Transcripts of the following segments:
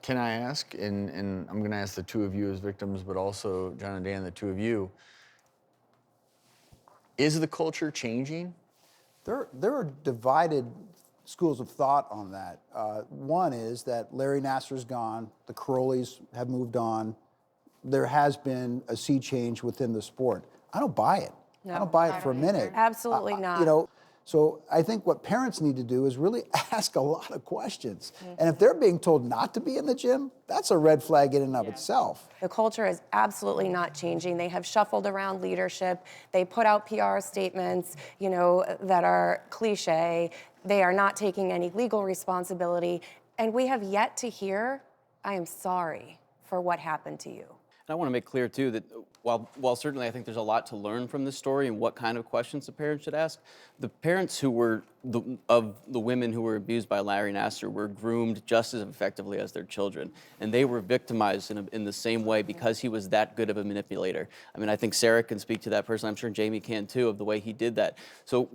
Can I ask, and I'm going to ask the two of you as victims, but also John and Dan, the two of you, is the culture changing? There are divided schools of thought on that. One is that Larry Nassar's gone, the Carolis have moved on. There has been a sea change within the sport. I don't buy it. No, I don't buy it I for a don't minute. either. Absolutely not. You know, so I think what parents need to do is really ask a lot of questions. And if they're being told not to be in the gym, that's a red flag in and of itself. The culture is absolutely not changing. They have shuffled around leadership. They put out PR statements, you know, that are cliche. They are not taking any legal responsibility. And we have yet to hear, I am sorry for what happened to you. And I want to make clear, too, that while certainly I think there's a lot to learn from this story and what kind of questions the parents should ask, the parents who were, of the women who were abused by Larry Nassar were groomed just as effectively as their children. And they were victimized in the same way because he was that good of a manipulator. I mean, I think Sarah can speak to that personally. I'm sure Jamie can, too, of the way he did that. So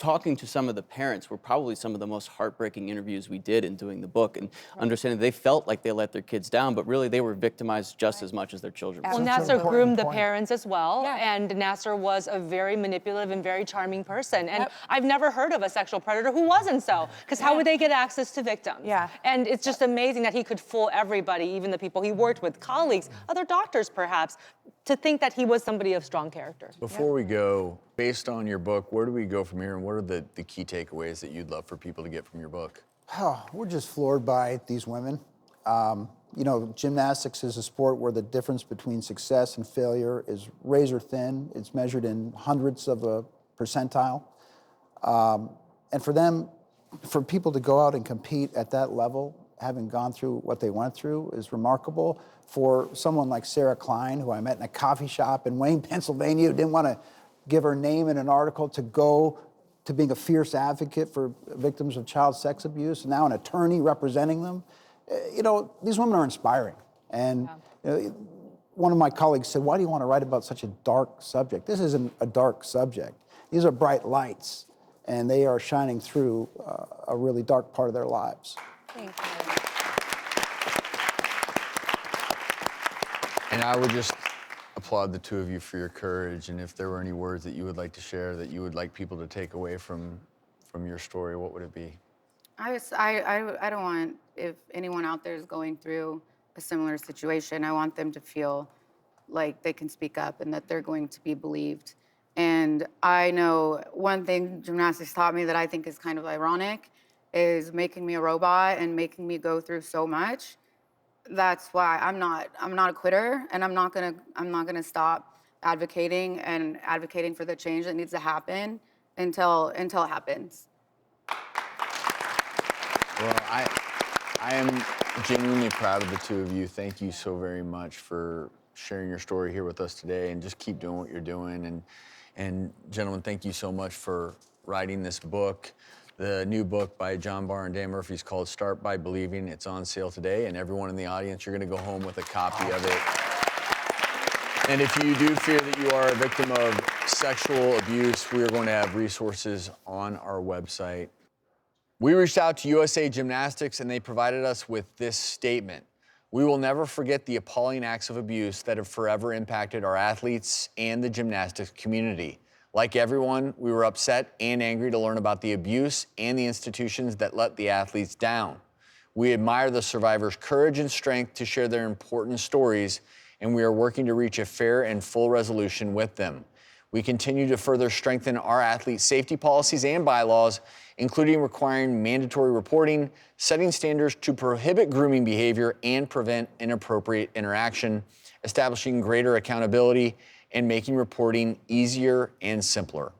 talking to some of the parents were probably some of the most heartbreaking interviews we did in doing the book, and understanding they felt like they let their kids down, but really they were victimized just as much as their children. Well, Nassar groomed the parents as well, and Nassar was a very manipulative and very charming person. And I've never heard of a sexual predator who wasn't so, because how would they get access to victims? And it's just amazing that he could fool everybody, even the people he worked with, colleagues, other doctors perhaps, to think that he was somebody of strong character. Before we go, based on your book, where do we go from here, and what are the key takeaways that you'd love for people to get from your book? Oh, we're just floored by these women. You know, gymnastics is a sport where the difference between success and failure is razor thin. It's measured in hundredths of a percentile. And for people to go out and compete at that level, having gone through what they went through, is remarkable. For someone like Sarah Klein, who I met in a coffee shop in Wayne, Pennsylvania, who didn't want to give her name in an article, to go to being a fierce advocate for victims of child sex abuse, and now an attorney representing them. You know, these women are inspiring. And you know, one of my colleagues said, why do you want to write about such a dark subject? This isn't a dark subject. These are bright lights, and they are shining through a really dark part of their lives. Thank you. And I would just applaud the two of you for your courage, and if there were any words that you would like to share that you would like people to take away from your story, what would it be? I don't want, if anyone out there is going through a similar situation, I want them to feel like they can speak up and that they're going to be believed. And I know one thing gymnastics taught me that I think is kind of ironic is making me a robot and making me go through so much. That's why I'm not a quitter, and I'm not gonna stop advocating for the change that needs to happen until it happens. Well, I am genuinely proud of the two of you. Thank you so very much for sharing your story here with us today, and just keep doing what you're doing. And gentlemen, thank you so much for writing this book. The new book by John Barr and Dan Murphy is called Start by Believing. It's on sale today, and everyone in the audience, you're gonna go home with a copy of it. And if you do fear that you are a victim of sexual abuse, we are going to have resources on our website. We reached out to USA Gymnastics, and they provided us with this statement. We will never forget the appalling acts of abuse that have forever impacted our athletes and the gymnastics community. Like everyone, we were upset and angry to learn about the abuse and the institutions that let the athletes down. We admire the survivors' courage and strength to share their important stories, and we are working to reach a fair and full resolution with them. We continue to further strengthen our athlete safety policies and bylaws, including requiring mandatory reporting, setting standards to prohibit grooming behavior and prevent inappropriate interaction, establishing greater accountability, and making reporting easier and simpler.